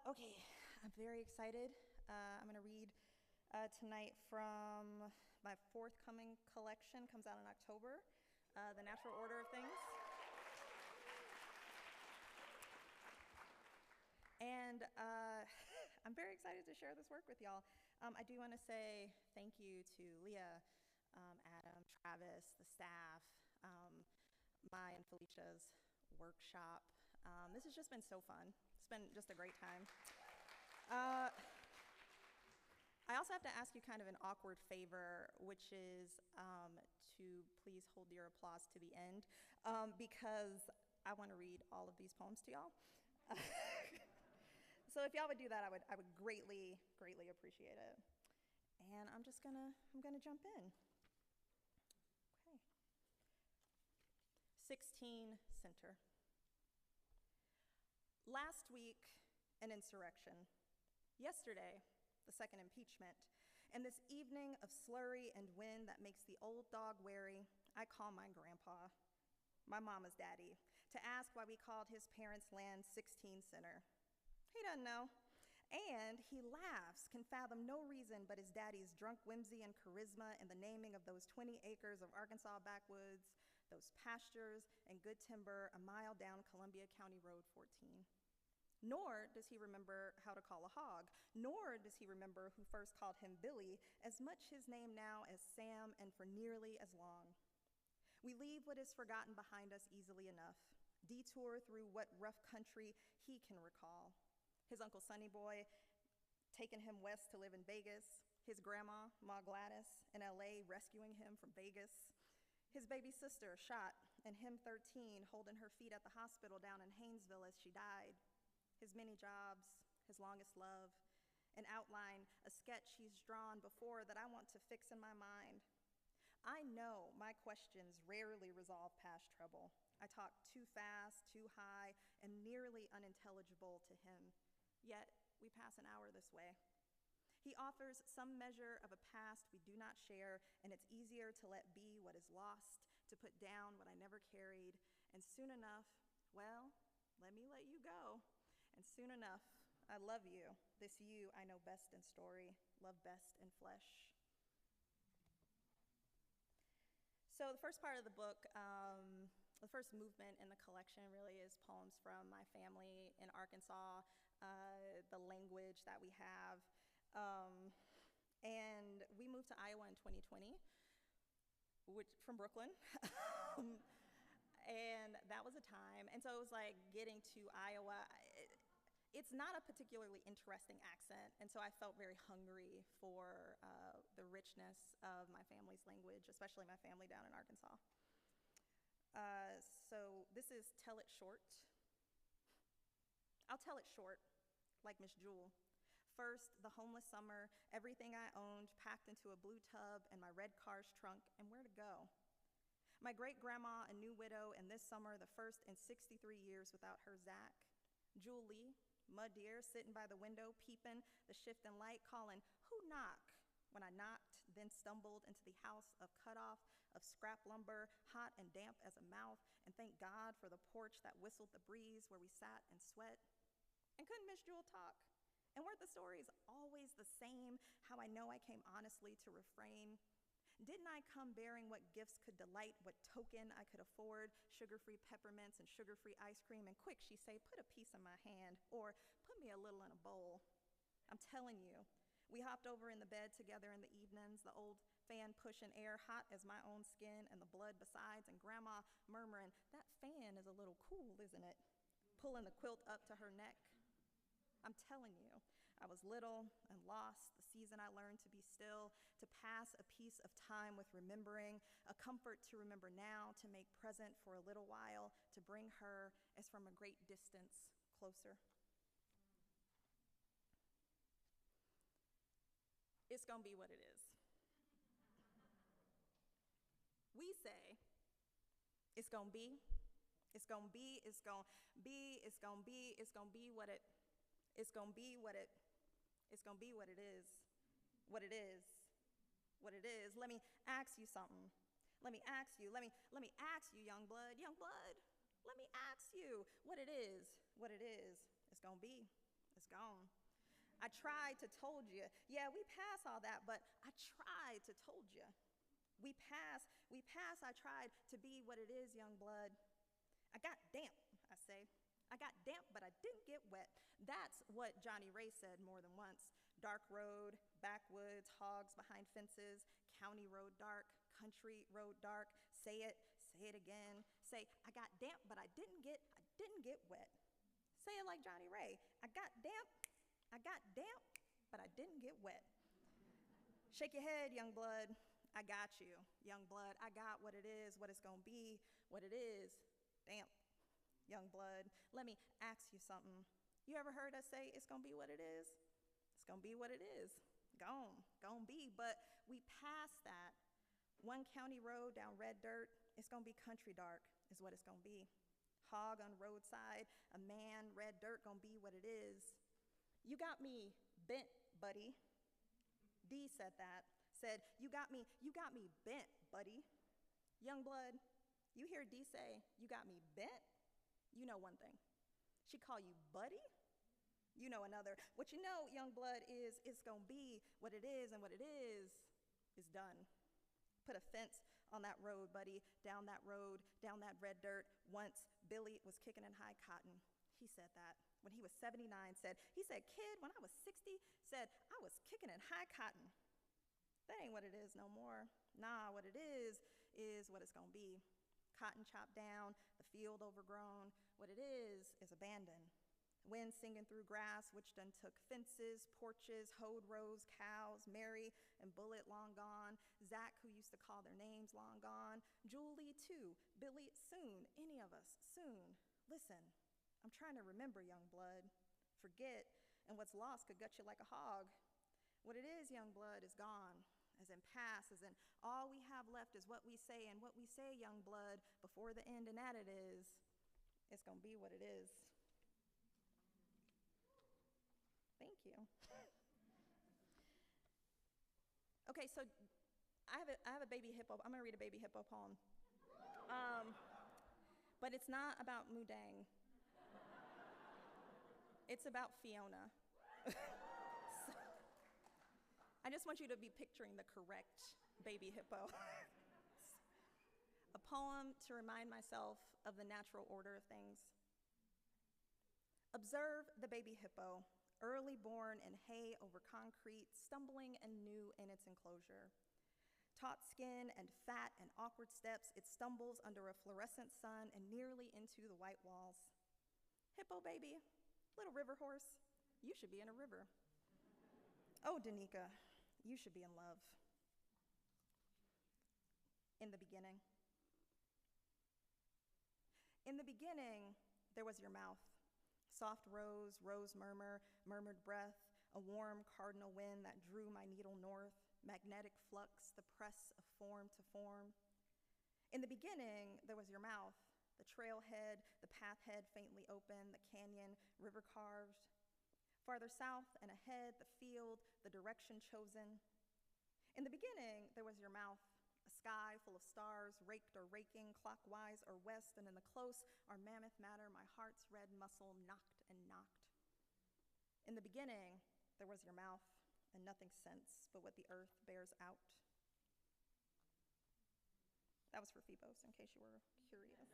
Okay, I'm very excited. I'm going to read tonight from my forthcoming collection. Comes out in October, The Natural Order of Things. And I'm very excited to share this work with y'all. I do want to say thank you to Leah, Adam, Travis, the staff, my and Felicia's workshop. This has just been so fun. It's been just a great time. I also have to ask you kind of an awkward favor, which is to please hold your applause to the end, because I want to read all of these poems to y'all. So if y'all would do that, I would greatly, greatly appreciate it. And I'm gonna jump in. Okay. 16 Center. Last week, an insurrection. Yesterday, the second impeachment. And this evening of slurry and wind that makes the old dog wary, I call my grandpa, my mama's daddy, to ask why we called his parents' land 16 Center. He doesn't know. And he laughs, can fathom no reason but his daddy's drunk whimsy and charisma in the naming of those 20 acres of Arkansas backwoods, those pastures and good timber a mile down Columbia County Road 14. Nor does he remember how to call a hog, nor does he remember who first called him Billy, as much his name now as Sam and for nearly as long. We leave what is forgotten behind us easily enough, detour through what rough country he can recall. His Uncle Sonny Boy taking him west to live in Vegas, his grandma, Ma Gladys, in LA rescuing him from Vegas, his baby sister shot, and him 13 holding her feet at the hospital down in Haynesville as she died, his many jobs, his longest love, an outline, a sketch he's drawn before that I want to fix in my mind. I know my questions rarely resolve past trouble. I talk too fast, too high, and nearly unintelligible to him. Yet, we pass an hour this way. He offers some measure of a past we do not share, and it's easier to let be what is lost, to put down what I never carried, and soon enough, well, let me let you go. And soon enough, I love you, this you I know best in story, love best in flesh. So the first part of the book, the first movement in the collection really is poems from my family in Arkansas, the language that we have. And we moved to Iowa in 2020, from Brooklyn. And that was a time. And so it was like getting to Iowa. It's not a particularly interesting accent, and so I felt very hungry for the richness of my family's language, especially my family down in Arkansas. So this is Tell It Short. I'll tell it short, like Miss Jewel. First, the homeless summer, everything I owned packed into a blue tub and my red car's trunk, and where to go. My great-grandma, a new widow, and this summer, the first in 63 years without her Zach. Jewel Lee, mud deer, sitting by the window, peeping, the shifting light, calling, "Who knock?" When I knocked, then stumbled into the house of cutoff, of scrap lumber, hot and damp as a mouth, and thank God for the porch that whistled the breeze where we sat and sweat. And couldn't Miss Jewel talk? And weren't the stories always the same, how I know I came honestly to refrain? Didn't I come bearing what gifts could delight, what token I could afford, sugar-free peppermints and sugar-free ice cream, and quick, she'd say, put a piece in my hand, or put me a little in a bowl. I'm telling you, we hopped over in the bed together in the evenings, the old fan pushing air hot as my own skin and the blood besides, and Grandma murmuring, that fan is a little cool, isn't it? Pulling the quilt up to her neck. I'm telling you, I was little and lost, the season I learned to be still, to pass a piece of time with remembering, a comfort to remember now, to make present for a little while, to bring her, as from a great distance, closer. It's gonna be what it is. We say, it's gonna be, it's gonna be, it's gonna be, it's gonna be, it's gonna be what it, it's gonna be what it, it's gonna be what it is, what it is, what it is. Let me ask you something. Let me ask you, let me ask you, young blood, let me ask you what it is, it's gonna be, it's gone. I tried to told you. Yeah, we pass all that, but I tried to told you. We pass, I tried to be what it is, young blood. I got damp, I say. I got damp, but I didn't get wet. That's what Johnny Ray said more than once. Dark road, backwoods, hogs behind fences, county road dark, country road dark. Say it again. Say, I got damp, but I didn't get wet. Say it like Johnny Ray. I got damp, but I didn't get wet. Shake your head, young blood. I got you, young blood. I got what it is, what it's gonna be, what it is. Damp, young blood. Let me ask you something. You ever heard us say it's gonna be what it is? It's gonna be what it is. Gonna be. But we passed that. One county road down red dirt, it's gonna be country dark, is what it's gonna be. Hog on roadside, a man, red dirt, gonna be what it is. You got me bent, buddy. D said that. Said, you got me bent, buddy. Young blood, you hear D say, you got me bent? You know one thing. She call you buddy? You know another. What you know, young blood, is it's gonna be what it is, and what it is done. Put a fence on that road, buddy, down that road, down that red dirt. Once Billy was kicking in high cotton. He said that. When he was 79, he said, kid, when I was 60, said, I was kicking in high cotton. That ain't what it is no more. Nah, what it is what it's gonna be. Cotton chopped down, the field overgrown. What it is abandoned. Wind singing through grass, which done took fences, porches, hoed rows, cows, Mary and Bullet long gone, Zach, who used to call their names, long gone, Julie too, Billy soon, any of us, soon. Listen, I'm trying to remember, young blood. Forget, and what's lost could gut you like a hog. What it is, young blood, is gone. As in past, as in all we have left is what we say, and what we say, young blood, before the end, and that it is, it's gonna be what it is. Thank you. Okay, so I have a baby hippo. I'm gonna read a baby hippo poem. But it's not about Mudang. It's about Fiona. I just want you to be picturing the correct baby hippo. A poem to remind myself of the natural order of things. Observe the baby hippo, early born in hay over concrete, stumbling anew in its enclosure. Taut skin and fat and awkward steps, it stumbles under a fluorescent sun and nearly into the white walls. Hippo baby, little river horse, you should be in a river. Oh, Donika, you should be in love. In the beginning. In the beginning, there was your mouth. Soft rose, rose murmur, murmured breath, a warm cardinal wind that drew my needle north, magnetic flux, the press of form to form. In the beginning, there was your mouth, the trailhead, the pathhead faintly open, the canyon, river carved. Farther south and ahead, the field, the direction chosen. In the beginning, there was your mouth, a sky full of stars, raked or raking, clockwise or west, and in the close, our mammoth matter, my heart's red muscle knocked and knocked. In the beginning, there was your mouth, and nothing since but what the earth bears out. That was for Phoebos, in case you were curious.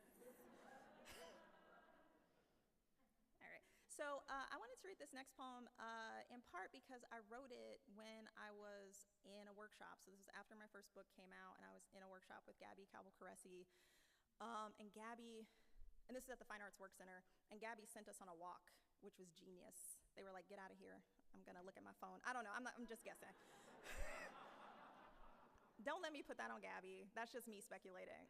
All right. So I wanted to read this next poem in part because I wrote it when I was in a workshop. So this was after my first book came out, and I was in a workshop with Gabby Calvo-Caresi. And Gabby, and this is at the Fine Arts Work Center, and Gabby sent us on a walk, which was genius. They were like, get out of here. I'm gonna look at my phone. I don't know, I'm just guessing. Don't let me put that on Gabby. That's just me speculating.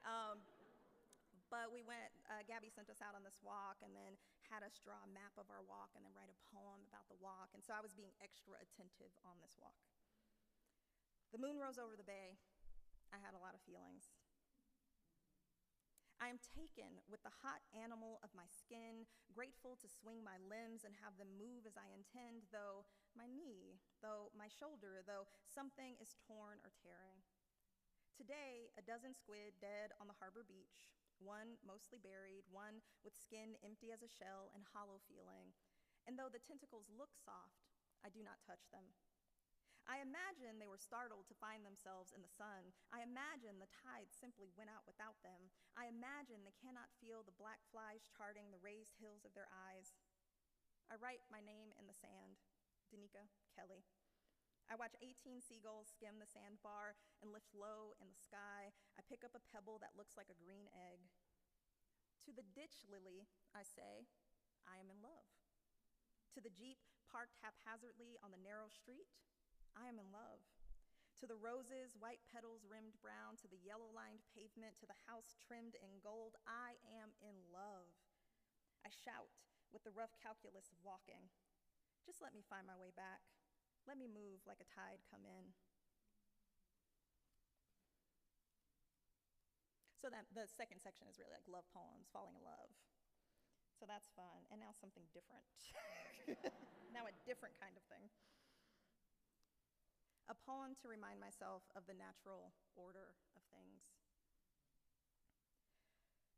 But we went, Gabby sent us out on this walk and then had us draw a map of our walk and then write a poem about the walk. And so I was being extra attentive on this walk. The moon rose over the bay. I had a lot of feelings. I am taken with the hot animal of my skin, grateful to swing my limbs and have them move as I intend, though my knee, though my shoulder, though something is torn or tearing. Today, a dozen squid dead on the harbor beach, one mostly buried, one with skin empty as a shell and hollow feeling, And though the tentacles look soft, I do not touch them. I imagine they were startled to find themselves in the sun. I imagine the tide simply went out without them. I imagine they cannot feel the black flies charting the raised hills of their eyes. I write my name in the sand, Donika Kelly. I watch 18 seagulls skim the sandbar and lift low in the sky. I pick up a pebble that looks like a green egg. To the ditch lily, I say, I am in love. To the Jeep parked haphazardly on the narrow street, I am in love. To the roses, white petals rimmed brown, to the yellow-lined pavement, to the house trimmed in gold, I am in love. I shout with the rough calculus of walking. Just let me find my way back. Let me move like a tide come in. So that the second section is really like love poems, falling in love. So that's fun. And now something different. Now a different kind of thing. A poem to remind myself of the natural order of things.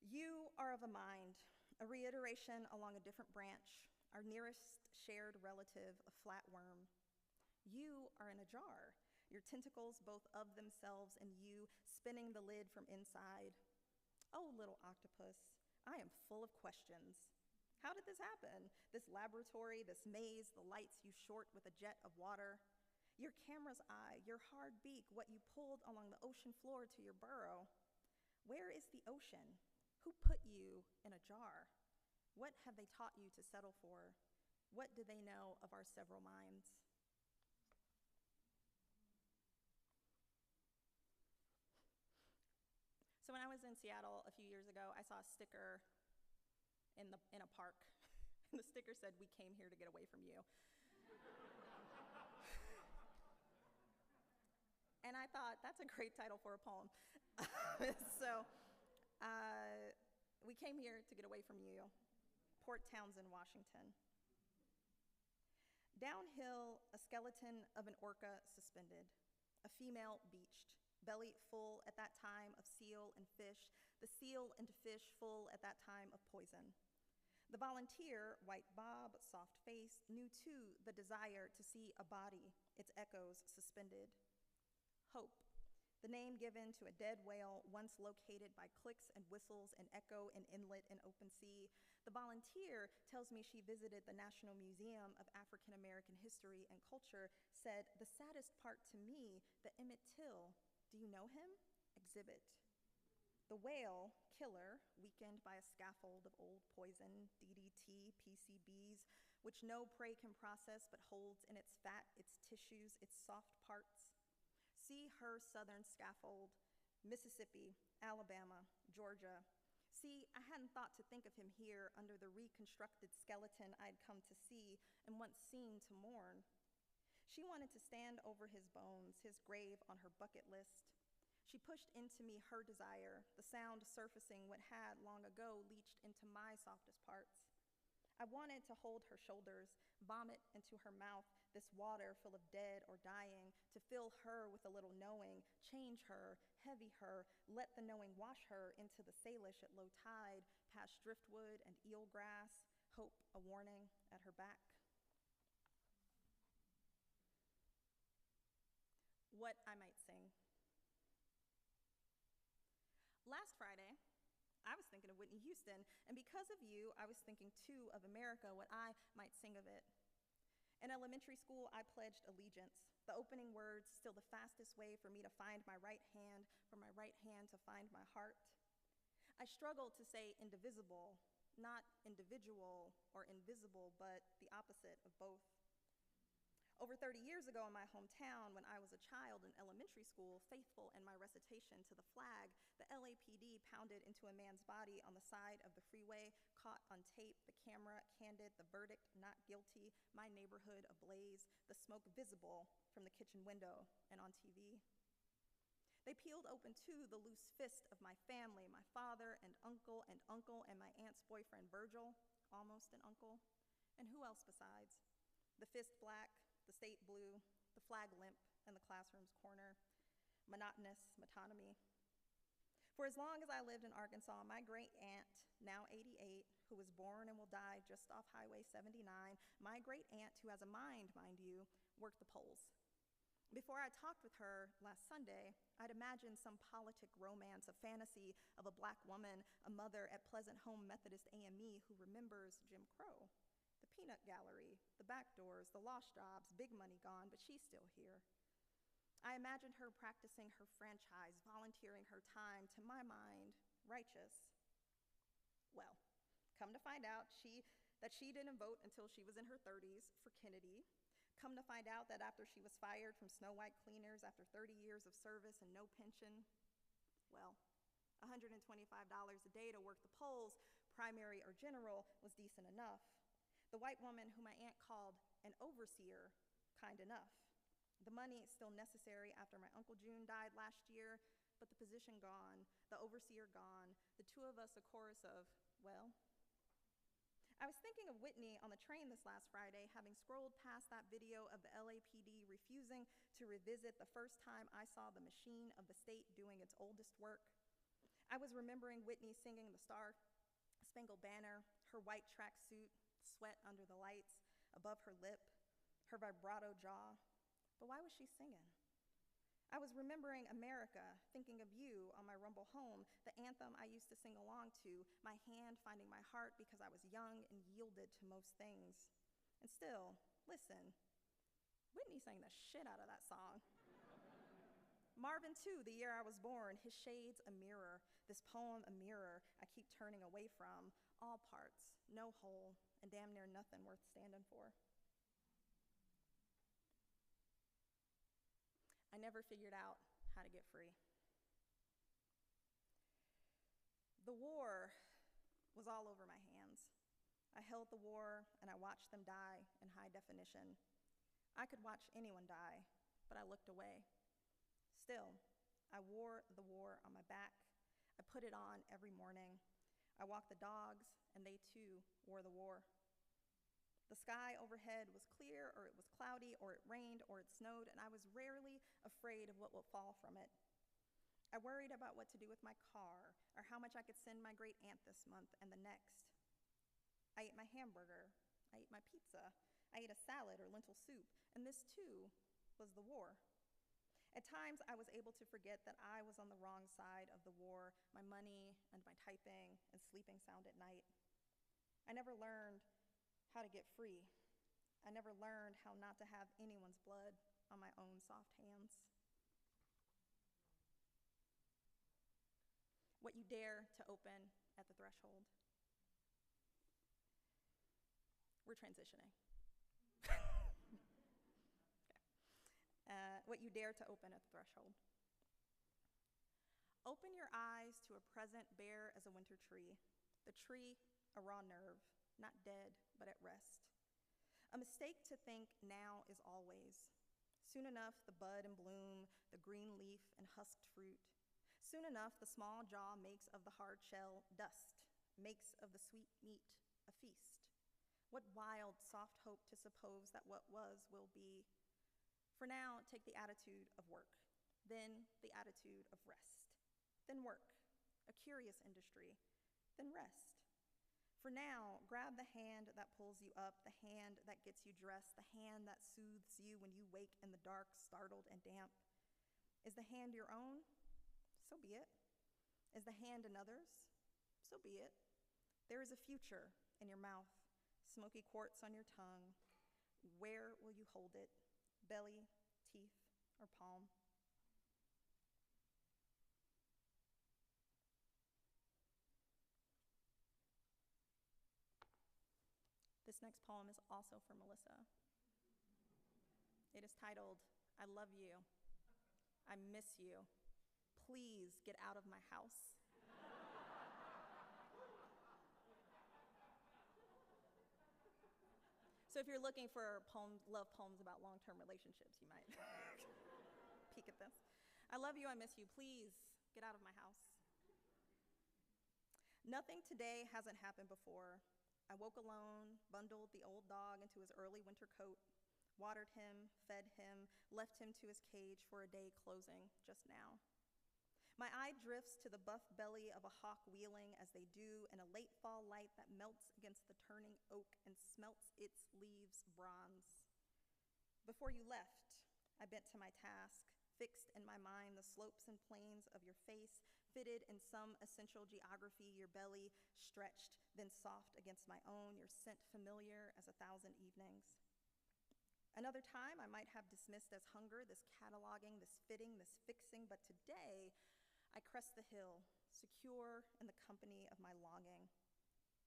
You are of a mind, a reiteration along a different branch, our nearest shared relative, a flatworm. You are in a jar, your tentacles both of themselves and you, spinning the lid from inside. Oh, little octopus, I am full of questions. How did this happen? This laboratory, this maze, the lights you short with a jet of water. Your camera's eye, your hard beak, what you pulled along the ocean floor to your burrow. Where is the ocean? Who put you in a jar? What have they taught you to settle for? What do they know of our several minds? So when I was in Seattle a few years ago, I saw a sticker in a park. And the sticker said, "We came here to get away from you." And I thought, that's a great title for a poem. So we came here to get away from you. Port Townsend, Washington. Downhill, a skeleton of an orca suspended, a female beached, belly full at that time of seal and fish, the seal and fish full at that time of poison. The volunteer, white bob, soft face, knew too the desire to see a body, its echoes suspended. Hope, the name given to a dead whale once located by clicks and whistles and echo in inlet and open sea. The volunteer tells me she visited the National Museum of African American History and Culture, said, the saddest part to me, the Emmett Till, do you know him? Exhibit. The whale, killer, weakened by a scaffold of old poison, DDT, PCBs, which no prey can process but holds in its fat, its tissues, its soft parts. See her southern scaffold, Mississippi, Alabama, Georgia. See, I hadn't thought to think of him here under the reconstructed skeleton I'd come to see and once seen to mourn. She wanted to stand over his bones, his grave on her bucket list. She pushed into me her desire, the sound surfacing what had long ago leached into my softest parts. I wanted to hold her shoulders, vomit into her mouth this water full of dead or dying, to fill her with a little knowing, change her, heavy her, let the knowing wash her into the Salish at low tide, past driftwood and eelgrass, hope a warning at her back. What I might sing. Last Friday, I was thinking of Whitney Houston, and because of you, I was thinking too of America, what I might sing of it. In elementary school, I pledged allegiance. The opening words, still the fastest way for me to find my right hand, for my right hand to find my heart. I struggled to say indivisible, not individual or invisible, but the opposite of both. Over 30 years ago in my hometown, when I was a child in elementary school, faithful in my recitation to the flag, the LAPD pounded into a man's body on the side of the freeway, caught on tape, the camera candid, the verdict not guilty, my neighborhood ablaze, the smoke visible from the kitchen window and on TV. They peeled open too the loose fist of my family, my father and uncle and my aunt's boyfriend Virgil, almost an uncle, and who else besides? The fist black, the state blue, the flag limp, and the classroom's corner. Monotonous metonymy. For as long as I lived in Arkansas, my great aunt, now 88, who was born and will die just off Highway 79, my great aunt, who has a mind you, worked the polls. Before I talked with her last Sunday, I'd imagined some politic romance, a fantasy of a Black woman, a mother at Pleasant Home Methodist AME who remembers Jim Crow, the peanut gallery, the back doors, the lost jobs, big money gone, but she's still here. I imagined her practicing her franchise, volunteering her time, to my mind, righteous. Well, come to find out that she didn't vote until she was in her 30s for Kennedy. Come to find out that after she was fired from Snow White Cleaners after 30 years of service and no pension, well, $125 a day to work the polls, primary or general, was decent enough. The white woman who my aunt called an overseer, kind enough. The money is still necessary after my Uncle June died last year, but the position gone, the overseer gone, the two of us a chorus of, well. I was thinking of Whitney on the train this last Friday, having scrolled past that video of the LAPD refusing to revisit the first time I saw the machine of the state doing its oldest work. I was remembering Whitney singing the Star-Spangled Banner, her white tracksuit, sweat under the lights, above her lip, her vibrato jaw. But why was she singing? I was remembering America, thinking of you on my rumble home, the anthem I used to sing along to, my hand finding my heart because I was young and yielded to most things. And still, listen, Whitney sang the shit out of that song. Marvin, too, the year I was born, his shades a mirror, this poem a mirror I keep turning away from, all parts, no whole, and damn near nothing worth standing for. I never figured out how to get free. The war was all over my hands. I held the war and I watched them die in high definition. I could watch anyone die, but I looked away. Still, I wore the war on my back. I put it on every morning. I walked the dogs, and they too wore the war. The sky overhead was clear, or it was cloudy, or it rained, or it snowed, and I was rarely afraid of what would fall from it. I worried about what to do with my car, or how much I could send my great aunt this month and the next. I ate my hamburger. I ate my pizza. I ate a salad or lentil soup, and this too was the war. At times, I was able to forget that I was on the wrong side of the war, my money and my typing and sleeping sound at night. I never learned how to get free. I never learned how not to have anyone's blood on my own soft hands. What you dare to open at the threshold. We're transitioning. What you dare to open at the threshold. Open your eyes to a present bare as a winter tree, the tree a raw nerve, not dead, but at rest. A mistake to think now is always. Soon enough, the bud and bloom, the green leaf and husked fruit. Soon enough, the small jaw makes of the hard shell dust, makes of the sweet meat a feast. What wild, soft hope to suppose that what was will be. For now, take the attitude of work, then the attitude of rest, then work, a curious industry, then rest. For now, grab the hand that pulls you up, the hand that gets you dressed, the hand that soothes you when you wake in the dark, startled and damp. Is the hand your own? So be it. Is the hand another's? So be it. There is a future in your mouth, smoky quartz on your tongue. Where will you hold it? Belly, teeth, or palm? This next poem is also for Melissa. It is titled, I Love You. I Miss You. Please get out of my house. So if you're looking for love poems about long-term relationships, you might peek at this. I love you, I miss you. Please get out of my house. Nothing today hasn't happened before. I woke alone, bundled the old dog into his early winter coat, watered him, fed him, left him to his cage for a day closing just now. My eye drifts to the buff belly of a hawk wheeling as they do in a late fall light that melts Before you left, I bent to my task, fixed in my mind the slopes and plains of your face, fitted in some essential geography, your belly stretched, then soft against my own, your scent familiar as 1,000 evenings. Another time, I might have dismissed as hunger this cataloging, this fitting, this fixing, but today, I crest the hill, secure in the company of my longing.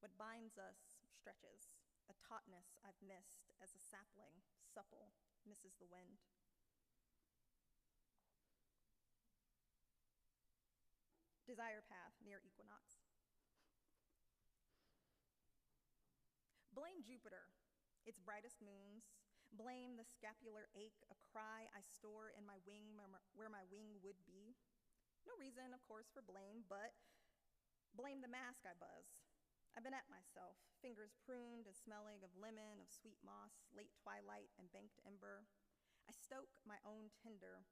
What binds us stretches, a tautness I've missed as a sapling, supple, misses the wind. Desire path near equinox. Blame Jupiter, its brightest moons. Blame the scapular ache, a cry I store in my wing where my wing would be. No reason, of course, for blame, but blame the mask I buzz. I've been at myself, fingers pruned and smelling of lemon, of sweet moss, late twilight, and banked ember. I stoke my own tinder,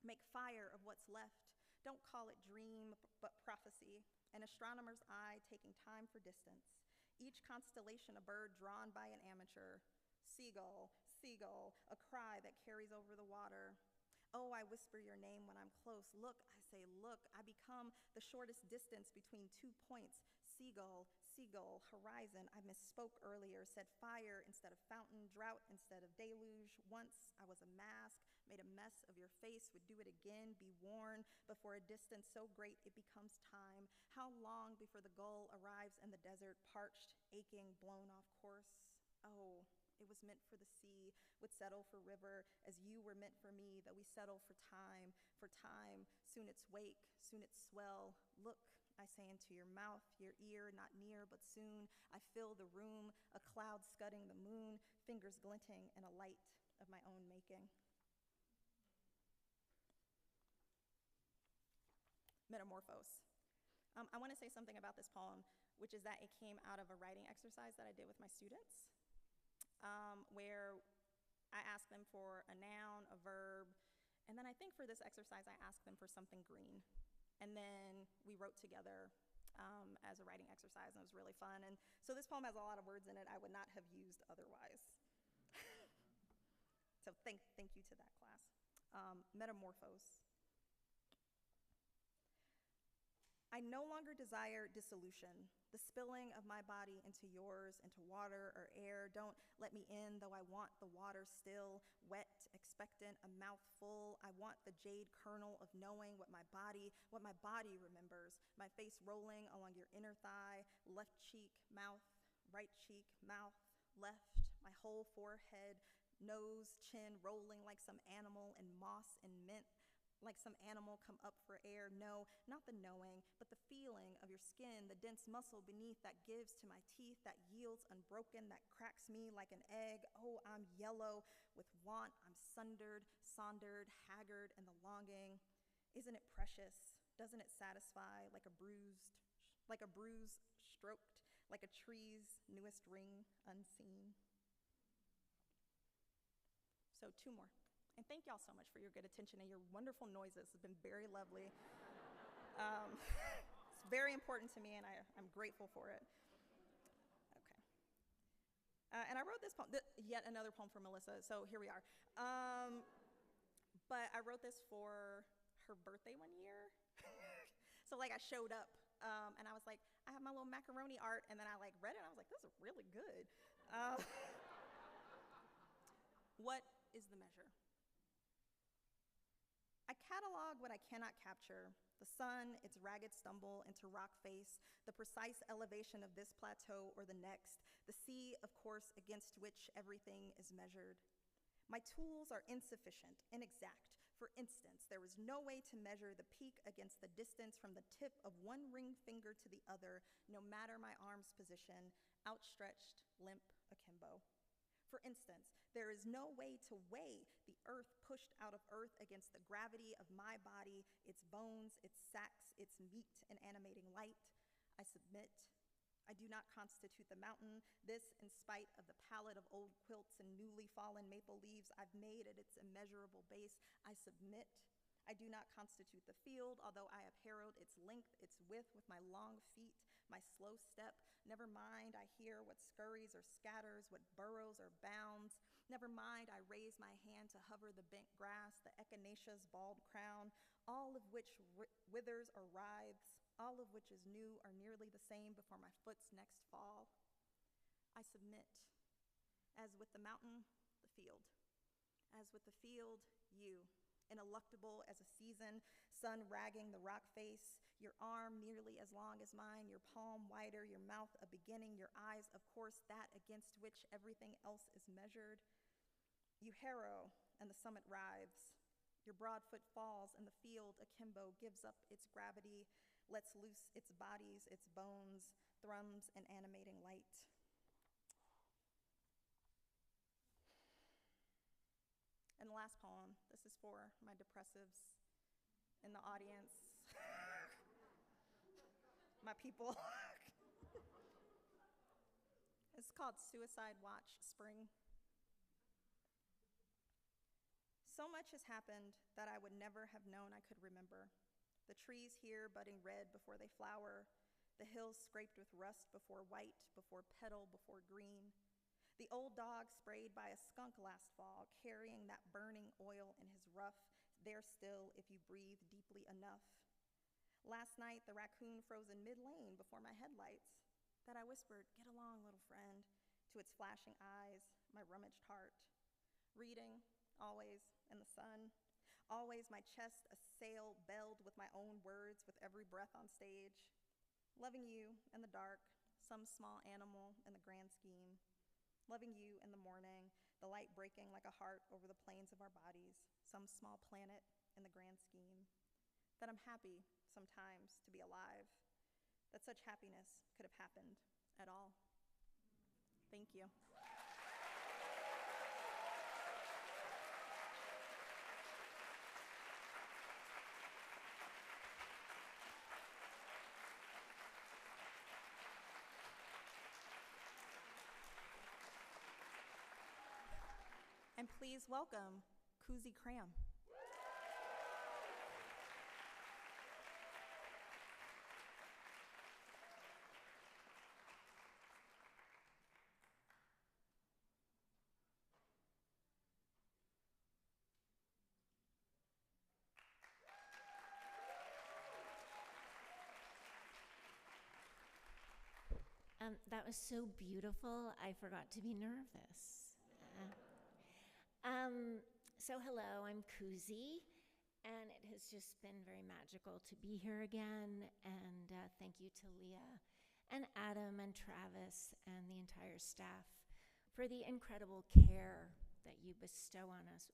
make fire of what's left. Don't call it dream, but prophecy, an astronomer's eye taking time for distance. Each constellation a bird drawn by an amateur. Seagull, seagull, a cry that carries over the water. Oh, I whisper your name when I'm close. Look, I say, look, I become the shortest distance between 2 points. Seagull, seagull, horizon. I misspoke earlier, said fire instead of fountain, drought instead of deluge. Once I was a mask, made a mess of your face, would do it again, be worn before a distance so great it becomes time. How long before the goal arrives in the desert, parched, aching, blown off course? Oh, it was meant for the sea, would settle for river, as you were meant for me, that we settle for time, soon its wake, soon its swell. Look, I say into your mouth, your ear, not near, but soon. I fill the room, a cloud scudding the moon, fingers glinting in a light of my own making. Metamorphose. I want to say something about this poem, which is that it came out of a writing exercise that I did with my students. Where I asked them for a noun, a verb, and then I think for this exercise I asked them for something green. And then we wrote together as a writing exercise, and it was really fun. And so this poem has a lot of words in it I would not have used otherwise. So thank you to that class. Metamorphose. I no longer desire dissolution, the spilling of my body into yours, into water or air. Don't let me in, though I want the water still, wet, expectant, a mouth full. I want the jade kernel of knowing what my body remembers, my face rolling along your inner thigh, left cheek, mouth, right cheek, mouth, left, my whole forehead, nose, chin rolling like some animal in moss and mint, like some animal come up for air. No, not the knowing, but the feeling of your skin, the dense muscle beneath that gives to my teeth, that yields unbroken, that cracks me like an egg. Oh, I'm yellow with want. I'm sundered, sondered, haggard in the longing. Isn't it precious? Doesn't it satisfy like a bruise stroked, like a tree's newest ring unseen? So 2 more. And thank y'all so much for your good attention and your wonderful noises. It's been very lovely. It's very important to me, and I'm grateful for it. Okay. And I wrote this poem, yet another poem for Melissa, so here we are. But I wrote this for her birthday one year. So I showed up, and I was like, I have my little macaroni art, and then I read it, and I was like, this is really good. What is the measure? I catalog what I cannot capture, the sun, its ragged stumble into rock face, the precise elevation of this plateau or the next, the sea, of course, against which everything is measured. My tools are insufficient, inexact. For instance, there was no way to measure the peak against the distance from the tip of one ring finger to the other, no matter my arm's position, outstretched, limp, akimbo. For instance, there is no way to weigh the earth pushed out of earth against the gravity of my body, its bones, its sacks, its meat and animating light. I submit. I do not constitute the mountain. This, in spite of the palette of old quilts and newly fallen maple leaves I've made at its immeasurable base, I submit. I do not constitute the field, although I have harrowed its length, its width with my long feet, my slow step. Never mind, I hear what scurries or scatters, what burrows or bounds. Never mind, I raise my hand to hover the bent grass, the echinacea's bald crown, all of which withers or writhes, all of which is new or nearly the same before my foot's next fall. I submit. As with the mountain, the field. As with the field, you. Ineluctable as a season, sun ragging the rock face, your arm nearly as long as mine, your palm wider, your mouth a beginning, your eyes, of course, that against which everything else is measured. You harrow, and the summit writhes. Your broad foot falls, and the field, akimbo, gives up its gravity, lets loose its bodies, its bones, thrums an animating light. And the last poem, this is for my depressives in the audience, my people. It's called Suicide Watch Spring. So much has happened that I would never have known I could remember. The trees here budding red before they flower, the hills scraped with rust before white, before petal, before green. The old dog sprayed by a skunk last fall, carrying that burning oil in his ruff, there still if you breathe deeply enough. Last night, the raccoon froze in mid-lane before my headlights, that I whispered, "Get along, little friend," to its flashing eyes, my rummaged heart. Reading, always, in the sun. Always my chest a sail belled with my own words with every breath on stage. Loving you in the dark, some small animal in the grand scheme. Loving you in the morning, the light breaking like a heart over the plains of our bodies, some small planet in the grand scheme. That I'm happy sometimes to be alive, that such happiness could have happened at all. Thank you. And please welcome Cusi Cram. That was so beautiful, I forgot to be nervous. So hello, I'm Cusi, and it has just been very magical to be here again, and thank you to Leah and Adam and Travis and the entire staff for the incredible care that you bestow on us,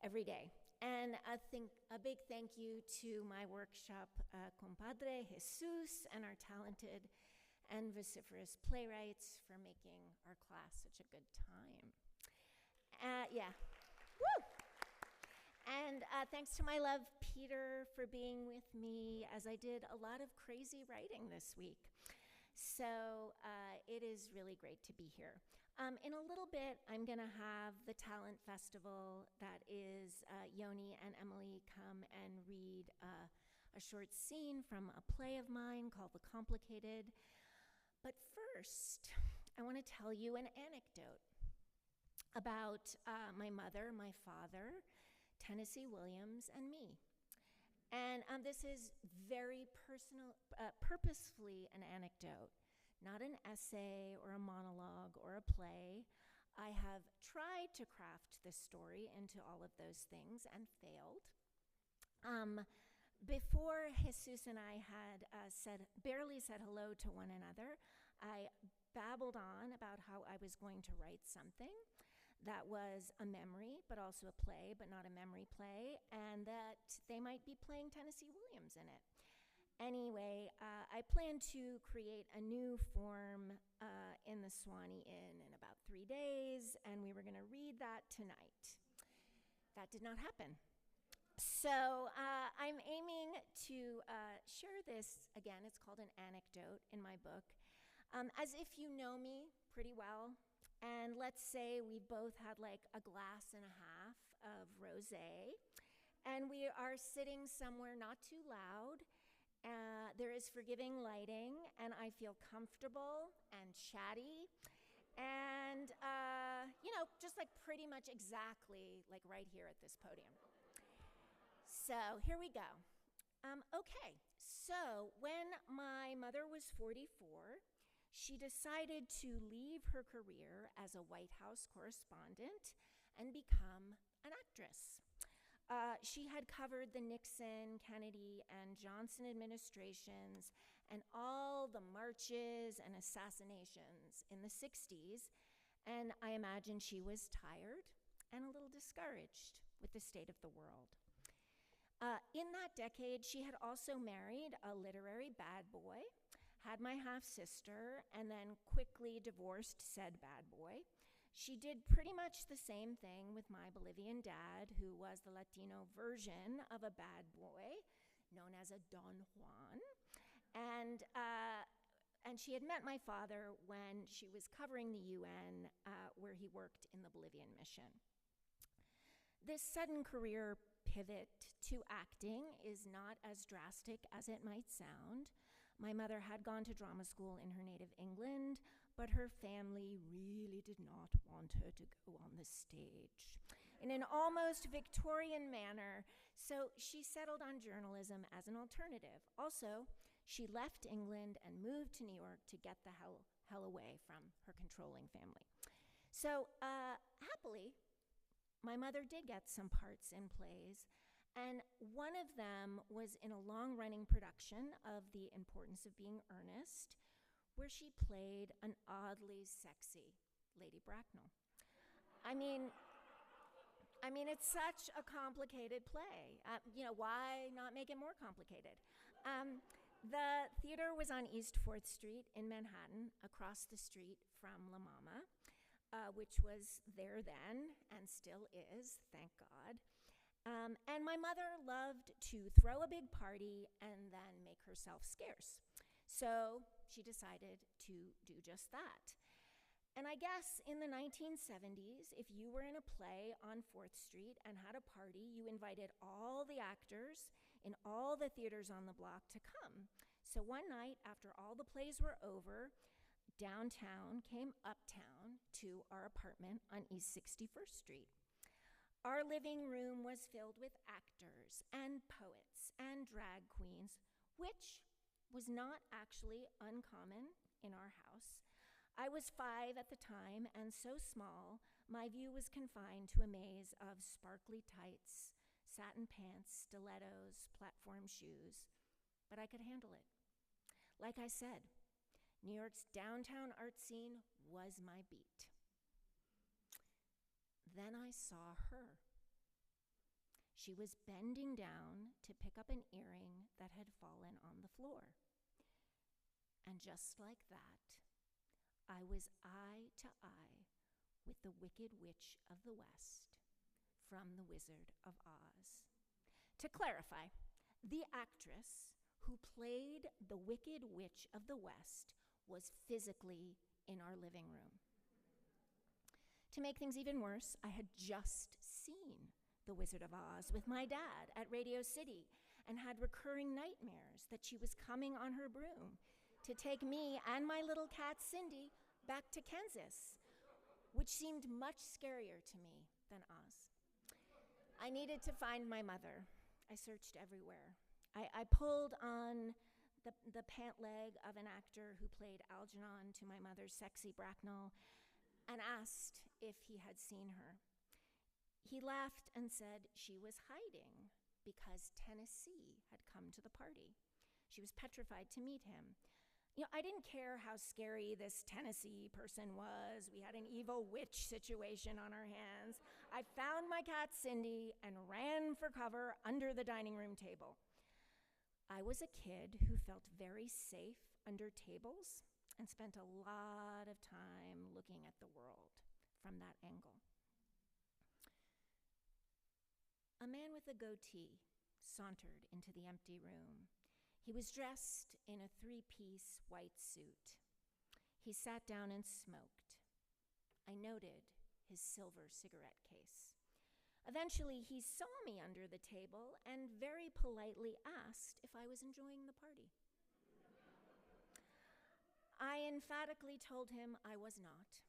every day. And a big thank you to my workshop compadre Jesus and our talented and vociferous playwrights for making our class such a good time. Woo! And thanks to my love, Peter, for being with me as I did a lot of crazy writing this week. So it is really great to be here. In a little bit, I'm going to have the Talent Festival, that is Yoni and Emily, come and read a short scene from a play of mine called The Complicated. But first, I want to tell you an anecdote about my mother, my father, Tennessee Williams, and me. And this is very personal, purposefully an anecdote, not an essay or a monologue or a play. I have tried to craft this story into all of those things and failed. Before Jesus and I had barely said hello to one another, I babbled on about how I was going to write something that was a memory, but also a play, but not a memory play, and that they might be playing Tennessee Williams in it. Anyway, I plan to create a new form in the Sewanee Inn in about 3 days, and we were going to read that tonight. That did not happen. So I'm aiming to share this, again, it's called an anecdote in my book, as if you know me pretty well, and let's say we both had like a glass and a half of rosé, and we are sitting somewhere not too loud. There is forgiving lighting, and I feel comfortable and chatty, And, just like pretty much exactly like right here at this podium. So here we go. Okay, so when my mother was 44, she decided to leave her career as a White House correspondent and become an actress. She had covered the Nixon, Kennedy, and Johnson administrations and all the marches and assassinations in the 60s, and I imagine she was tired and a little discouraged with the state of the world. In that decade, she had also married a literary bad boy, had my half-sister, and then quickly divorced said bad boy. She did pretty much the same thing with my Bolivian dad, who was the Latino version of a bad boy, known as a Don Juan. And she had met my father when she was covering the UN, where he worked in the Bolivian mission. This sudden career pivot to acting is not as drastic as it might sound. My mother had gone to drama school in her native England, but her family really did not want her to go on the stage in an almost Victorian manner, so she settled on journalism as an alternative. Also, she left England and moved to New York to get the hell away from her controlling family. So, happily, my mother did get some parts in plays, and one of them was in a long-running production of The Importance of Being Earnest, where she played an oddly sexy Lady Bracknell. I mean, it's such a complicated play. Why not make it more complicated? The theater was on East 4th Street in Manhattan, across the street from La Mama, which was there then and still is, thank God. And my mother loved to throw a big party and then make herself scarce. So she decided to do just that. And I guess in the 1970s, if you were in a play on 4th Street and had a party, you invited all the actors in all the theaters on the block to come. So one night, after all the plays were over, downtown came uptown to our apartment on East 61st Street. Our living room was filled with actors and poets and drag queens, which was not actually uncommon in our house. I was 5 at the time and so small, my view was confined to a maze of sparkly tights, satin pants, stilettos, platform shoes, but I could handle it. Like I said, New York's downtown art scene was my beat. Then I saw her. She was bending down to pick up an earring that had fallen on the floor. And just like that, I was eye to eye with the Wicked Witch of the West from The Wizard of Oz. To clarify, the actress who played the Wicked Witch of the West was physically in our living room. To make things even worse, I had just seen The Wizard of Oz with my dad at Radio City and had recurring nightmares that she was coming on her broom to take me and my little cat Cindy back to Kansas, which seemed much scarier to me than Oz. I needed to find my mother. I searched everywhere. I pulled on the pant leg of an actor who played Algernon to my mother's sexy Bracknell and asked if he had seen her. He laughed and said she was hiding because Tennessee had come to the party. She was petrified to meet him. I didn't care how scary this Tennessee person was. We had an evil witch situation on our hands. I found my cat Cindy and ran for cover under the dining room table. I was a kid who felt very safe under tables and spent a lot of time looking at the world from that angle. A man with a goatee sauntered into the empty room. He was dressed in a 3-piece white suit. He sat down and smoked. I noted his silver cigarette case. Eventually, he saw me under the table and very politely asked if I was enjoying the party. I emphatically told him I was not.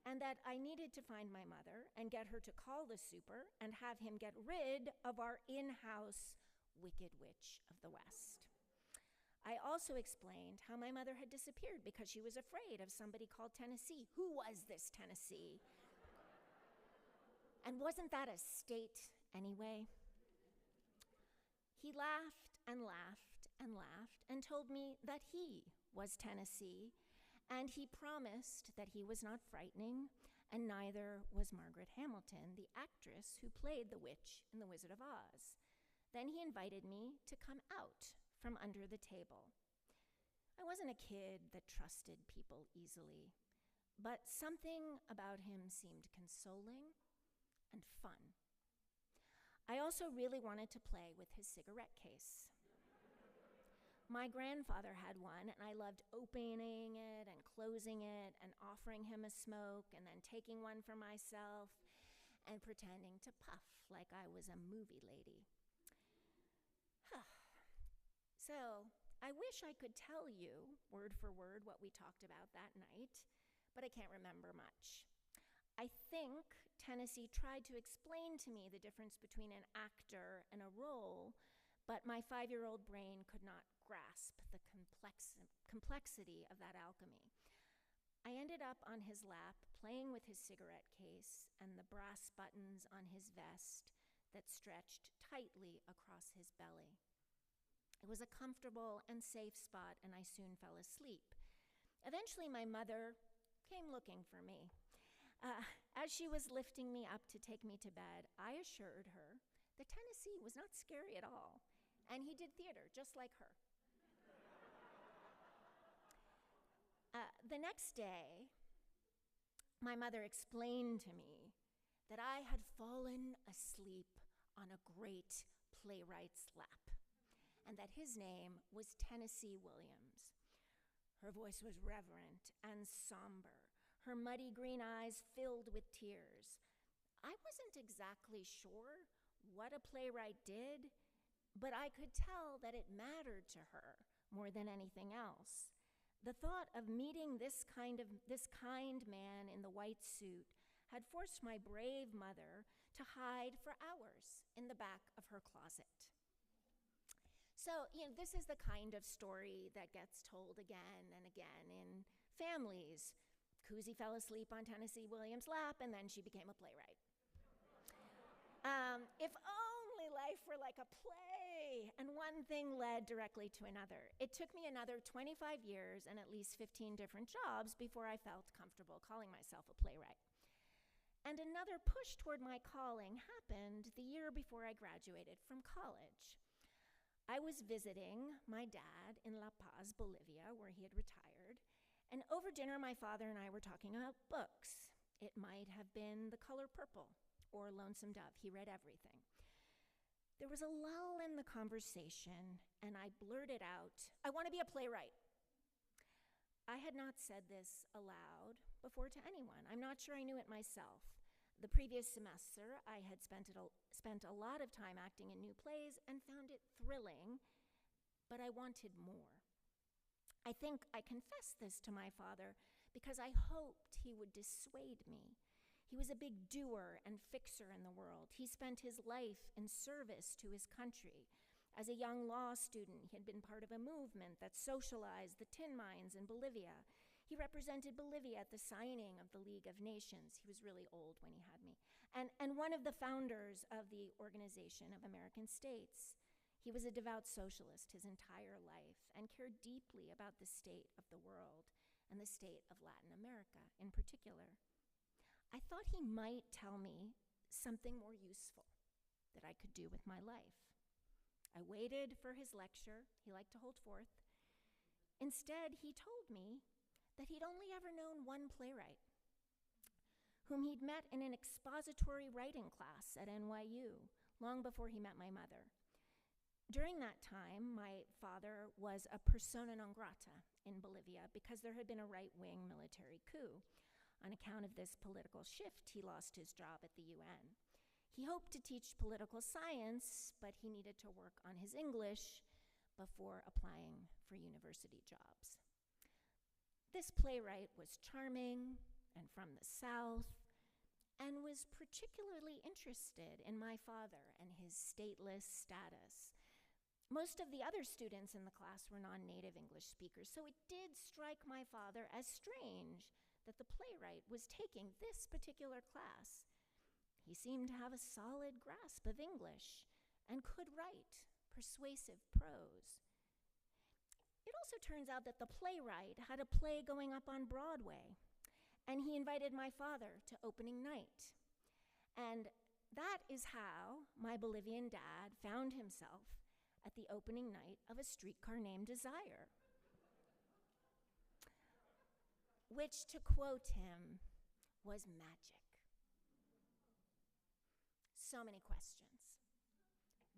and that I needed to find my mother and get her to call the super and have him get rid of our in-house Wicked Witch of the West. I also explained how my mother had disappeared because she was afraid of somebody called Tennessee. Who was this Tennessee? And wasn't that a state anyway? He laughed and laughed and laughed and told me that he was Tennessee, and he promised that he was not frightening, and neither was Margaret Hamilton, the actress who played the witch in The Wizard of Oz. Then he invited me to come out from under the table. I wasn't a kid that trusted people easily, but something about him seemed consoling and fun. I also really wanted to play with his cigarette case. My grandfather had one, and I loved opening it and closing it and offering him a smoke and then taking one for myself and pretending to puff like I was a movie lady. So, I wish I could tell you, word for word, what we talked about that night, but I can't remember much. I think Tennessee tried to explain to me the difference between an actor and a role, but my 5-year-old brain could not grasp the complexity of that alchemy. I ended up on his lap, playing with his cigarette case and the brass buttons on his vest that stretched tightly across his belly. It was a comfortable and safe spot, and I soon fell asleep. Eventually, my mother came looking for me. As she was lifting me up to take me to bed, I assured her that Tennessee was not scary at all, and he did theater just like her. The next day, my mother explained to me that I had fallen asleep on a great playwright's lap, and that his name was Tennessee Williams. Her voice was reverent and somber, her muddy green eyes filled with tears. I wasn't exactly sure what a playwright did, but I could tell that it mattered to her more than anything else. The thought of meeting this kind man in the white suit had forced my brave mother to hide for hours in the back of her closet. So, this is the kind of story that gets told again and again in families. Cusi fell asleep on Tennessee Williams' lap, and then she became a playwright. If only life were like a play, and one thing led directly to another. It took me another 25 years and at least 15 different jobs before I felt comfortable calling myself a playwright. And another push toward my calling happened the year before I graduated from college. I was visiting my dad in La Paz, Bolivia, where he had retired, and over dinner my father and I were talking about books. It might have been The Color Purple or Lonesome Dove. He read everything. There was a lull in the conversation, and I blurted out, "I want to be a playwright." I had not said this aloud before to anyone. I'm not sure I knew it myself. The previous semester, I had spent a lot of time acting in new plays and found it thrilling, but I wanted more. I think I confessed this to my father because I hoped he would dissuade me. He was a big doer and fixer in the world. He spent his life in service to his country. As a young law student, he had been part of a movement that socialized the tin mines in Bolivia. He represented Bolivia at the signing of the League of Nations. He was really old when he had me. And one of the founders of the Organization of American States. He was a devout socialist his entire life and cared deeply about the state of the world and the state of Latin America in particular. I thought he might tell me something more useful that I could do with my life. I waited for his lecture. He liked to hold forth. Instead, he told me that he'd only ever known one playwright, whom he'd met in an expository writing class at NYU long before he met my mother. During that time, my father was a persona non grata in Bolivia because there had been a right-wing military coup. On account of this political shift, he lost his job at the UN. He hoped to teach political science, but he needed to work on his English before applying for university jobs. This playwright was charming, and from the South, and was particularly interested in my father and his stateless status. Most of the other students in the class were non-native English speakers, so it did strike my father as strange that the playwright was taking this particular class. He seemed to have a solid grasp of English and could write persuasive prose. It also turns out that the playwright had a play going up on Broadway, and he invited my father to opening night. And that is how my Bolivian dad found himself at the opening night of A Streetcar Named Desire, which, to quote him, was magic. So many questions.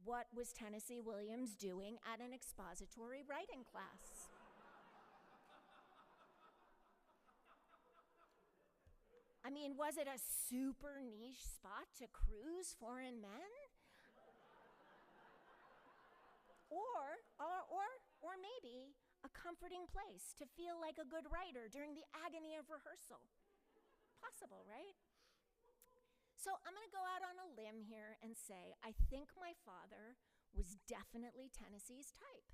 What was Tennessee Williams doing at an expository writing class? I mean, was it a super niche spot to cruise foreign men? Or maybe a comforting place to feel like a good writer during the agony of rehearsal. Possible, right? So I'm going to go out on a limb here and say I think my father was definitely Tennessee's type.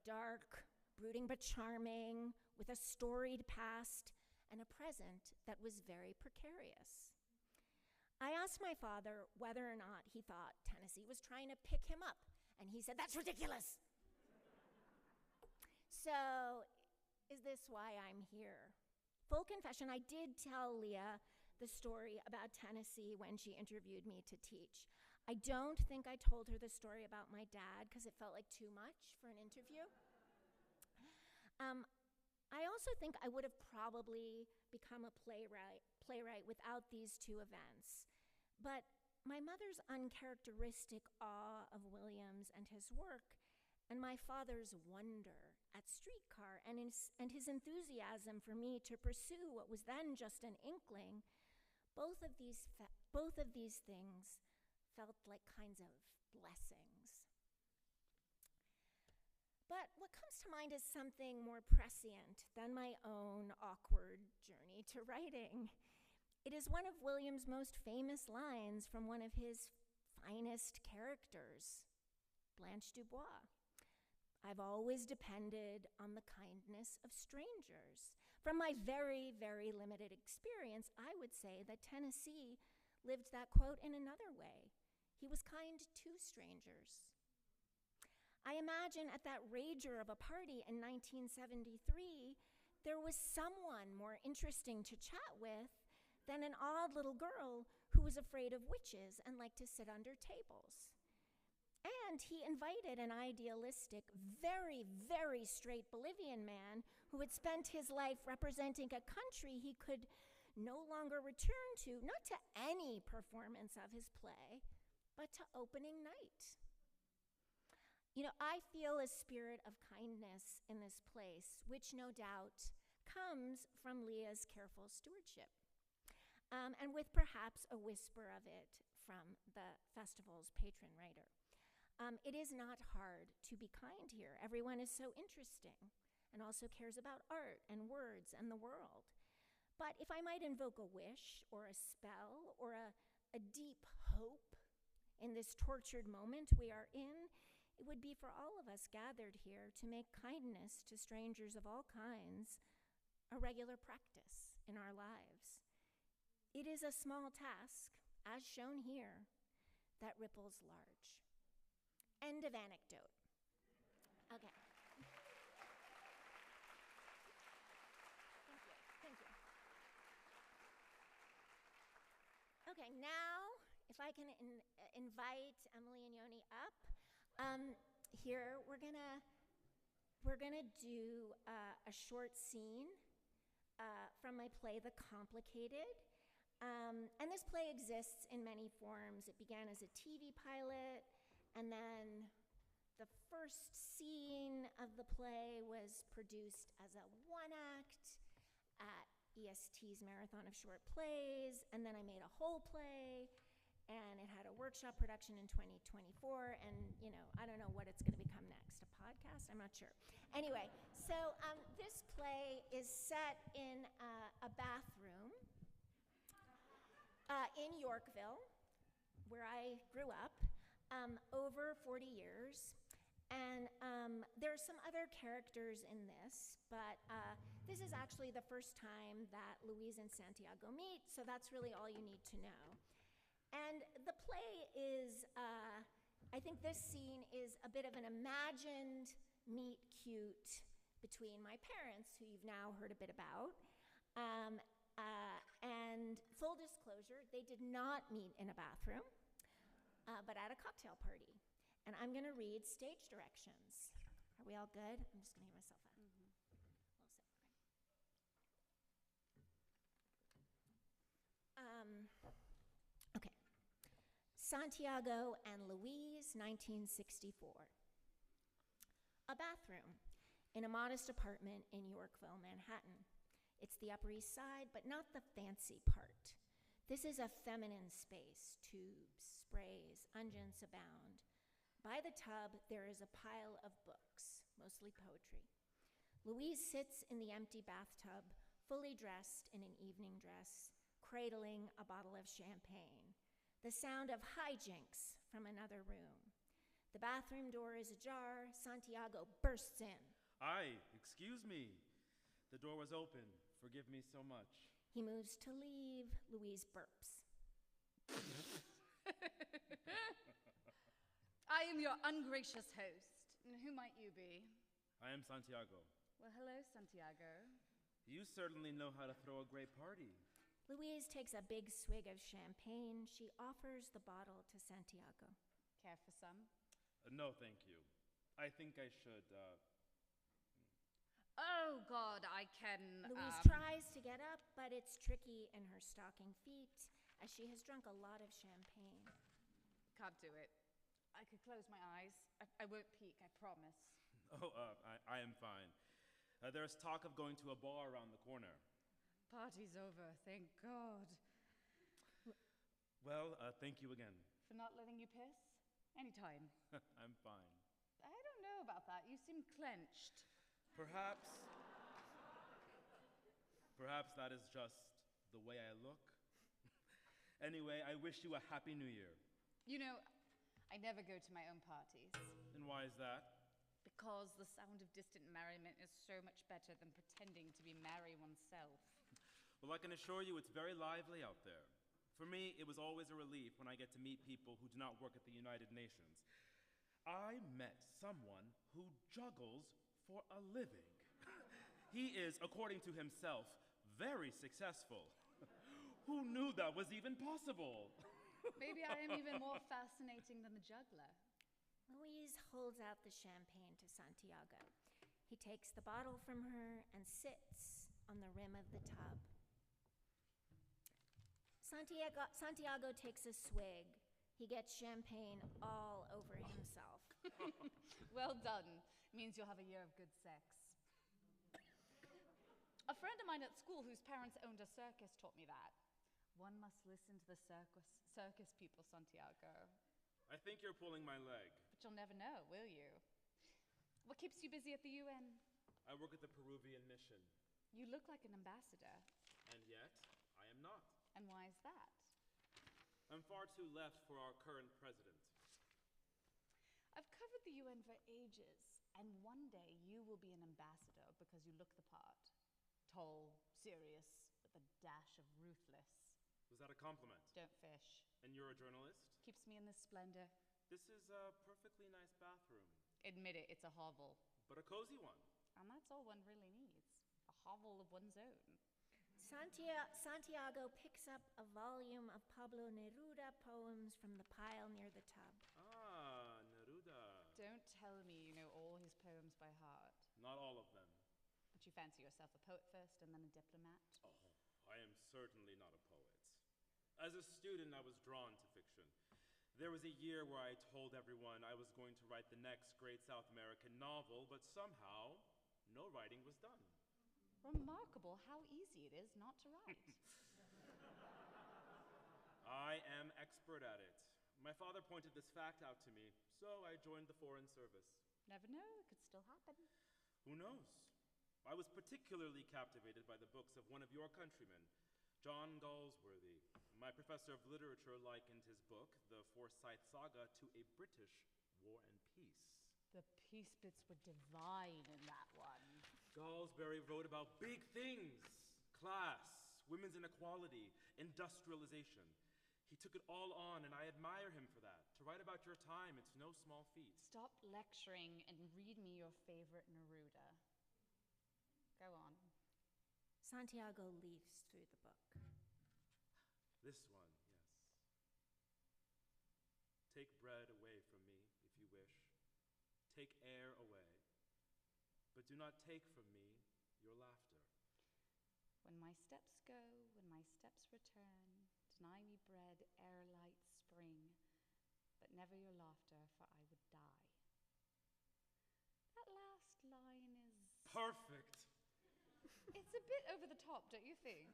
Dark, brooding but charming, with a storied past and a present that was very precarious. I asked my father whether or not he thought Tennessee was trying to pick him up, and he said, "That's ridiculous." So, is this why I'm here? Full confession, I did tell Leah the story about Tennessee when she interviewed me to teach. I don't think I told her the story about my dad because it felt like too much for an interview. I also think I would have probably become a playwright without these two events. But my mother's uncharacteristic awe of Williams and his work, and my father's wonder at Streetcar and his enthusiasm for me to pursue what was then just an inkling, both of these things felt like kinds of blessings. But what comes to mind is something more prescient than my own awkward journey to writing. It is one of Williams' most famous lines from one of his finest characters, Blanche Dubois. I've always depended on the kindness of strangers. From my very, very limited experience, I would say that Tennessee lived that quote in another way. He was kind to strangers. I imagine at that rager of a party in 1973, there was someone more interesting to chat with than an odd little girl who was afraid of witches and liked to sit under tables. And he invited an idealistic, very, very straight Bolivian man who had spent his life representing a country he could no longer return to, not to any performance of his play, but to opening night. You know, I feel a spirit of kindness in this place, which no doubt comes from Leah's careful stewardship, and with perhaps a whisper of it from the festival's patron writer. It is not hard to be kind here. Everyone is so interesting and also cares about art and words and the world. But if I might invoke a wish or a spell or a deep hope in this tortured moment we are in, it would be for all of us gathered here to make kindness to strangers of all kinds a regular practice in our lives. It is a small task, as shown here, that ripples large. End of anecdote. Okay. Thank you. Okay, now, if I can invite Emily and Yoni up. Here, we're gonna do a short scene from my play, The Complicated. And this play exists in many forms. It began as a TV pilot, and then the first scene of the play was produced as a one-act at EST's Marathon of Short Plays, and then I made a whole play, and it had a workshop production in 2024, and, you know, I don't know what it's going to become next, a podcast? I'm not sure. Anyway, so this play is set in a bathroom Yorkville, where I grew up, over 40 years. And there are some other characters in this, but this is actually the first time that Louise and Santiago meet, so that's really all you need to know. And the play is, I think this scene is a bit of an imagined meet cute between my parents, who you've now heard a bit about. And full disclosure, they did not meet in a bathroom, but at a cocktail party. And I'm going to read stage directions. Are we all good? I'm just going to give myself a little sip. Okay. Santiago and Louise, 1964. A bathroom in a modest apartment in Yorkville, Manhattan. It's the Upper East Side, but not the fancy part. This is a feminine space. Tubes, sprays, unguents abound. By the tub, there is a pile of books, mostly poetry. Louise sits in the empty bathtub, fully dressed in an evening dress, cradling a bottle of champagne. The sound of hijinks from another room. The bathroom door is ajar. Santiago bursts in. Excuse me. The door was open. Forgive me so much. He moves to leave. Louise burps. I am your ungracious host. Who might you be? I am Santiago. Well, hello, Santiago. You certainly know how to throw a great party. Louise takes a big swig of champagne. She offers the bottle to Santiago. Care for some? No, thank you. I think I should, Oh, God, I can, Louise tries to get up, but it's tricky in her stocking feet, as she has drunk a lot of champagne. Can't do it. I could close my eyes. I won't peek, I promise. Oh, I am fine. There's talk of going to a bar around the corner. Party's over, thank God. Well, thank you again. For not letting you piss? Anytime. I'm fine. I don't know about that. You seem clenched. Perhaps that is just the way I look. Anyway, I wish you a Happy New Year. You know, I never go to my own parties. And why is that? Because the sound of distant merriment is so much better than pretending to be merry oneself. Well, I can assure you it's very lively out there. For me, it was always a relief when I get to meet people who do not work at the United Nations. I met someone who juggles for a living. He is, according to himself, very successful. Who knew that was even possible? Maybe I am even more fascinating than the juggler. Louise holds out the champagne to Santiago. He takes the bottle from her and sits on the rim of the tub. Santiago takes a swig. He gets champagne all over himself. Well done. Means you'll have a year of good sex. A friend of mine at school whose parents owned a circus taught me that. One must listen to the circus people, Santiago. I think you're pulling my leg. But you'll never know, will you? What keeps you busy at the UN? I work at the Peruvian mission. You look like an ambassador. And yet, I am not. And why is that? I'm far too left for our current president. I've covered the UN for ages, and one day you will be an ambassador because you look the part. Tall, serious, with a dash of ruthless. Was that a compliment? Don't fish. And you're a journalist? Keeps me in this splendor. This is a perfectly nice bathroom. Admit it, it's a hovel. But a cozy one. And that's all one really needs. A hovel of one's own. Santiago picks up a volume of Pablo Neruda poems from the pile near the tub. Ah, Neruda. Don't tell me you know all his poems by heart. Not all of them. But you fancy yourself a poet first and then a diplomat? Oh, I am certainly not a poet. As a student, I was drawn to fiction. There was a year where I told everyone I was going to write the next great South American novel, but somehow, no writing was done. Remarkable how easy it is not to write. I am expert at it. My father pointed this fact out to me, so I joined the Foreign Service. Never know, it could still happen. Who knows? I was particularly captivated by the books of one of your countrymen, John Galsworthy, my professor of literature, likened his book, The Forsyth Saga, to a British War and Peace. The peace bits were divine in that one. Galsworthy wrote about big things: class, women's inequality, industrialization. He took it all on, and I admire him for that. To write about your time, it's no small feat. Stop lecturing and read me your favorite Neruda. Go on. Santiago leaves through the book. This one, yes. Take bread away from me, if you wish. Take air away. But do not take from me your laughter. When my steps go, when my steps return, deny me bread, air, light, spring, but never your laughter, for I would die. That last line is... Perfect! It's a bit over the top, don't you think?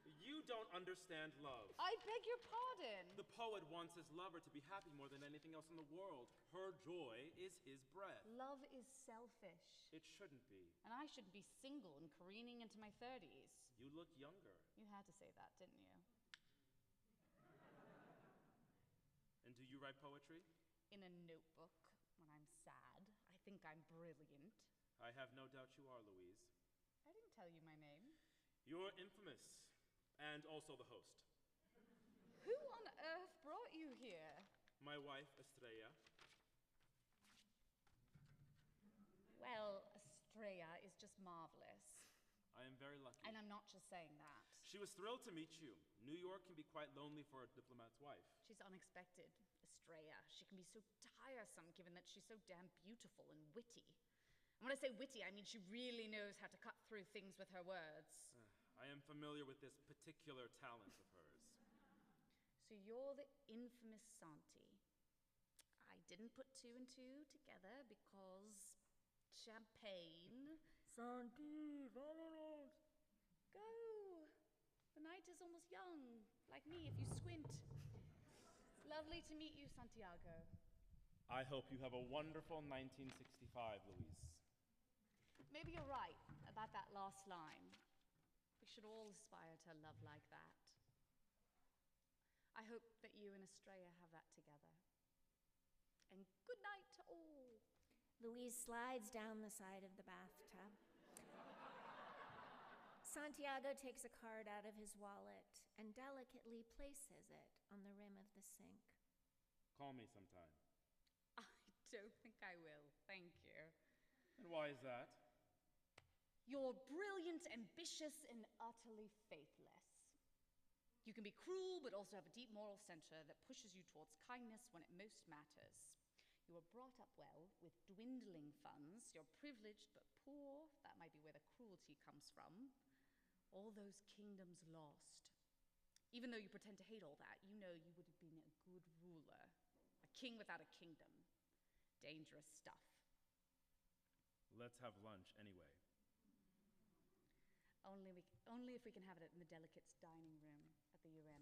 You don't understand love. I beg your pardon. The poet wants his lover to be happy more than anything else in the world. Her joy is his bread. Love is selfish. It shouldn't be. And I shouldn't be single and careening into my 30s. You look younger. You had to say that, didn't you? And do you write poetry? In a notebook, when I'm sad. I think I'm brilliant. I have no doubt you are, Louise. I didn't tell you my name. You're infamous, and also the host. Who on earth brought you here? My wife, Estrella. Well, Estrella is just marvelous. I am very lucky. And I'm not just saying that. She was thrilled to meet you. New York can be quite lonely for a diplomat's wife. She's unexpected, Estrella. She can be so tiresome given that she's so damn beautiful and witty. And when I say witty, I mean she really knows how to cut through things with her words. I am familiar with this particular talent of hers. So you're the infamous Santi. I didn't put two and two together because champagne. Santi, vámonos. Go. The night is almost young, like me if you squint. It's lovely to meet you, Santiago. I hope you have a wonderful 1965, Louise. Maybe you're right about that last line. We should all aspire to a love like that. I hope that you and Estrella have that together. And good night to all. Louise slides down the side of the bathtub. Santiago takes a card out of his wallet and delicately places it on the rim of the sink. Call me sometime. I don't think I will, thank you. And why is that? You're brilliant, ambitious, and utterly faithless. You can be cruel, but also have a deep moral center that pushes you towards kindness when it most matters. You were brought up well, with dwindling funds. You're privileged but poor. That might be where the cruelty comes from. All those kingdoms lost. Even though you pretend to hate all that, you know you would have been a good ruler. A king without a kingdom. Dangerous stuff. Let's have lunch anyway. Only if we can have it in the delegates' dining room at the UN.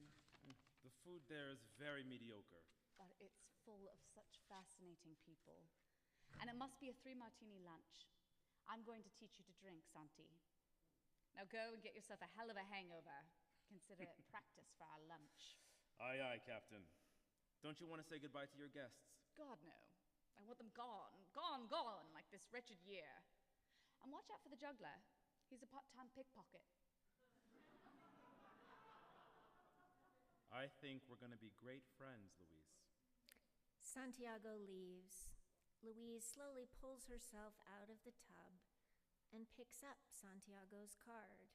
The food there is very mediocre. But it's full of such fascinating people. And it must be a 3-martini lunch. I'm going to teach you to drink, Santi. Now go and get yourself a hell of a hangover. Consider it practice for our lunch. Aye, aye, Captain. Don't you want to say goodbye to your guests? God, no. I want them gone, gone, gone, like this wretched year. And watch out for the juggler. He's a part-time pickpocket. I think we're going to be great friends, Louise. Santiago leaves. Louise slowly pulls herself out of the tub and picks up Santiago's card.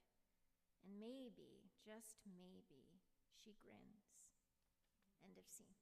And maybe, just maybe, she grins. End of scene.